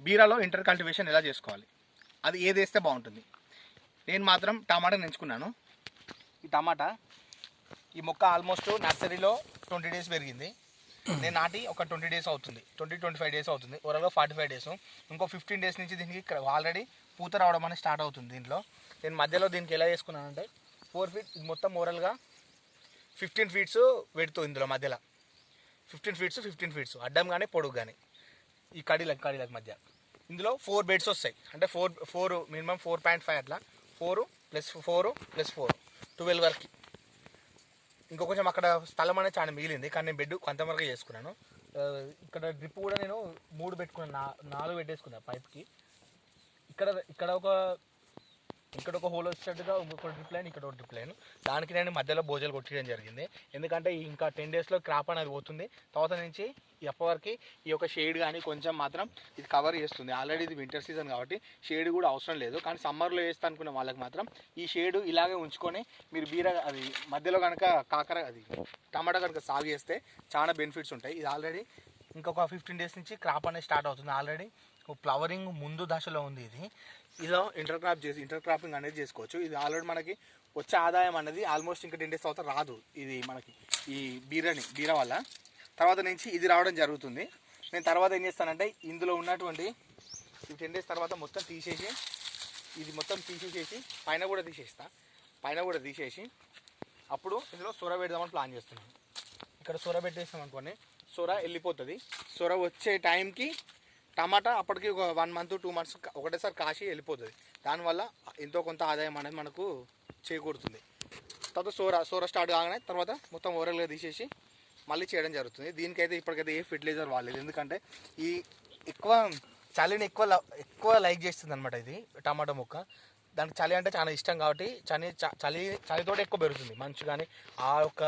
బీరాలో inter cultivation ఎలా చేసుకోవాలి, అది ఏది వేస్తే బాగుంటుంది. నేను మాత్రం టమాటా ఎంచుకున్నాను. ఈ టమాటా ఈ మొక్క ఆల్మోస్ట్ నర్సరీలో 20 డేస్ పెరిగింది. నేను నాటి ఒక 20 డేస్ అవుతుంది, 20-25 డేస్ అవుతుంది, ఓవరాల్గా 45 డేస్. ఇంకో 15 డేస్ నుంచి దీనికి ఆల్రెడీ పూత రావడం అనేది స్టార్ట్ అవుతుంది. దీంట్లో నేను మధ్యలో దీనికి ఎలా చేసుకున్నానంటే 4 ఫీట్ మొత్తం ఓవరాల్గా 15 ఫీట్స్ పెడుతూ ఇందులో మధ్యలో 15 ఫీట్స్ అడ్డం కానీ పొడుగు కానీ ఈ కడీలకు మధ్య ఇందులో 4 బెడ్స్ వస్తాయి. అంటే 4 మినిమం 4.5 అట్లా 4 + 4 + 4 12 వరకు. ఇంకో కొంచెం అక్కడ స్థలం అనేది చాలా మిగిలింది, కానీ నేను బెడ్ కొంతవరకు చేసుకున్నాను. ఇక్కడ డ్రిప్ కూడా నేను 3 పెట్టుకున్నాను, 4 పెట్టేసుకున్నాను పైప్కి. ఇక్కడ ఒక హోల్ వచ్చేటట్టుగా ఇంకొక డ్రిప్ లైన్, ఇక్కడ ఒక డ్రిప్ లైన్. దానికి నేను మధ్యలో బోజలు కొట్టడం జరిగింది. ఎందుకంటే ఇంకా 10 డేస్లో క్రాప్ అనేది పోతుంది. తర్వాత నుంచి ఎప్పటివరకు ఈ యొక్క షేడ్ కానీ కొంచెం మాత్రం ఇది కవర్ చేస్తుంది. ఆల్రెడీ ఇది వింటర్ సీజన్ కాబట్టి షేడ్ కూడా అవసరం లేదు. కానీ సమ్మర్లో వేస్తా అనుకున్న వాళ్ళకి మాత్రం ఈ షేడ్ ఇలాగే ఉంచుకొని మీరు అది మధ్యలో కనుక అది టమాటా కనుక సాగు చేస్తే చాలా బెనిఫిట్స్ ఉంటాయి. ఇది ఆల్రెడీ ఇంకొక 15 డేస్ నుంచి క్రాప్ అనేది స్టార్ట్ అవుతుంది. ఆల్రెడీ ఫ్లవరింగ్ ముందు దశలో ఉంది. ఇదో ఇంటర్ క్రాపింగ్ అనేది చేసుకోవచ్చు. ఇది ఆల్రెడీ మనకి వచ్చే ఆదాయం అనేది ఆల్మోస్ట్ ఇంకా 10 డేస్ తర్వాత రాదు. ఇది మనకి ఈ బీర వల్ల తర్వాత నుంచి ఇది రావడం జరుగుతుంది. నేను తర్వాత ఏం చేస్తానంటే ఇందులో ఉన్నటువంటి ఈ 10 డేస్ తర్వాత మొత్తం తీసేసి ఇది మొత్తం తీసేసి పైన కూడా తీసేసి అప్పుడు ఇందులో సొర పెడదామని ప్లాన్ చేస్తున్నాను. ఇక్కడ సొర పెట్టేస్తాం అనుకోండి, సొర వెళ్ళిపోతుంది. సొర వచ్చే టైంకి టమాటా అప్పటికి ఒక 1 మంత్ 2 మంత్స్ ఒకటేసారి కాసి వెళ్ళిపోతుంది. దానివల్ల ఎంతో కొంత ఆదాయం అనేది మనకు చేకూరుతుంది. తర్వాత సోర స్టార్ట్ కాగానే తర్వాత మొత్తం ఓవరాల్గా తీసేసి మళ్ళీ చేయడం జరుగుతుంది. దీనికైతే ఇప్పటికైతే ఏ ఫెర్టిలైజర్ వాడలేదు, ఎందుకంటే ఈ చలిని ఎక్కువ లైక్ చేస్తుంది అనమాట ఇది టమాటా మొక్క. దానికి చలి అంటే చాలా ఇష్టం కాబట్టి చలితో ఎక్కువ పెరుగుతుంది మంచు. కానీ ఆ యొక్క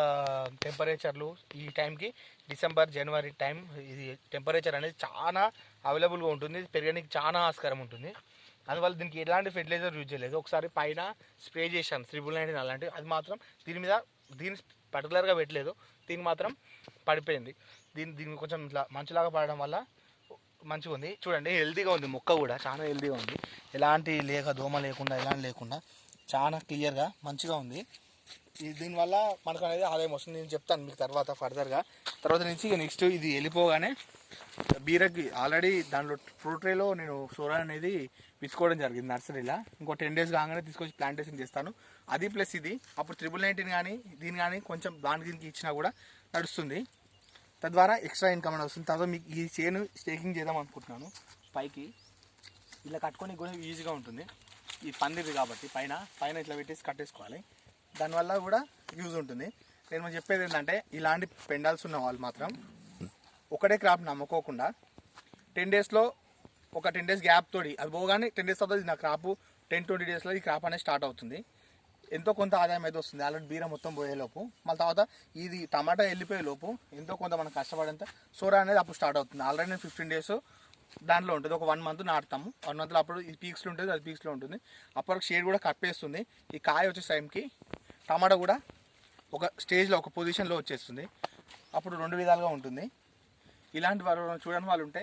టెంపరేచర్లు ఈ టైంకి డిసెంబర్ జనవరి టైం ఇది టెంపరేచర్ అనేది చాలా అవైలబుల్గా ఉంటుంది, పెరగడానికి చాలా ఆస్కారం ఉంటుంది. అందువల్ల దీనికి ఎలాంటి ఫెర్టిలైజర్ యూజ్ చేయలేదు. ఒకసారి పైన స్ప్రే చేశాను 999 అలాంటివి, అది మాత్రం దీని పర్టికులర్గా పెట్టలేదు, దీనికి మాత్రం పడిపోయింది. దీనికి కొంచెం ఇట్లా మంచులాగా పడడం వల్ల మంచిగా ఉంది. చూడండి హెల్తీగా ఉంది మొక్క కూడా, చాలా హెల్తీగా ఉంది. ఎలాంటి దోమ లేకుండా ఎలాంటి లేకుండా చాలా క్లియర్గా మంచిగా ఉంది. దీనివల్ల మనకు అనేది ఆదాయం వస్తుంది. నేను చెప్తాను మీకు తర్వాత నుంచి నెక్స్ట్ ఇది వెళ్ళిపోగానే బీరకి ఆల్రెడీ దాంట్లో ఫ్రూట్రేలో నేను సోరా అనేది విచ్చుకోవడం జరిగింది నర్సరీలో. ఇంకో 10 డేస్ కాగానే తీసుకొచ్చి ప్లాంటేషన్ చేస్తాను. అది ప్లస్ ఇది అప్పుడు 999 కానీ దీని కానీ కొంచెం దీనికి ఇచ్చినా కూడా నడుస్తుంది. తద్వారా ఎక్స్ట్రా ఇన్కమ్ అనేది వస్తుంది. తర్వాత మీకు ఈ చేను స్టేకింగ్ చేద్దాం అనుకుంటున్నాను. పైకి ఇలా కట్టుకొని కూడా ఈజీగా ఉంటుంది. ఈ పందిరి కాబట్టి పైన ఇట్లా పెట్టేసి కట్టేసుకోవాలి. దానివల్ల కూడా యూజ్ ఉంటుంది. నేను చెప్పేది ఏంటంటే ఇలాంటి పెండాల్సి ఉన్న వాళ్ళు మాత్రం ఒకటే క్రాప్ నమ్ముకోకుండా 10 డేస్లో ఒక 10 డేస్ గ్యాప్ తోడి అది పోగానే 10 డేస్ తర్వాత నా క్రాపు 10-20 డేస్లో ఈ క్రాప్ అనేది స్టార్ట్ అవుతుంది. ఎంతో కొంత ఆదాయం అయితే వస్తుంది. ఆల్రెడీ బీర మొత్తం పోయేలోపు మళ్ళీ తర్వాత ఇది టమాటా వెళ్ళిపోయే లోపు ఎంతో కొంత మనం కష్టపడేంత సోరా అనేది అప్పుడు స్టార్ట్ అవుతుంది. ఆల్రెడీ నేను 15 డేస్ దాంట్లో ఉంటుంది, ఒక 1 మంత్ నాటుతాము. 1 మంత్లో అప్పుడు ఈ పీక్స్లో ఉంటుంది, అది పీక్స్లో ఉంటుంది. అప్పటికి షేడ్ కూడా కప్పేస్తుంది. ఈ కాయ వచ్చే టైంకి టమాటా కూడా ఒక స్టేజ్లో ఒక పొజిషన్లో వచ్చేస్తుంది. అప్పుడు 2 విధాలుగా ఉంటుంది. ఇలాంటి వాళ్ళు చూడని వాళ్ళు ఉంటే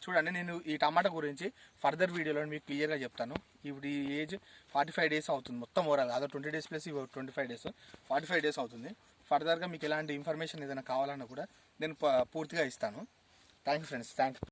చూడండి. నేను ఈ టమాటా గురించి ఫర్దర్ వీడియోలో మీకు క్లియర్గా చెప్తాను. ఇప్పుడు ఈ ఏజ్ 45 డేస్ అవుతుంది మొత్తం ఓవరాల్, అదో 20 డేస్ ప్లస్ 25 డేస్ 45 డేస్ అవుతుంది. ఫర్దర్గా మీకు ఎలాంటి ఇన్ఫర్మేషన్ ఏదైనా కావాలన్నా కూడా నేను పూర్తిగా ఇస్తాను. Thank you friends, thank you.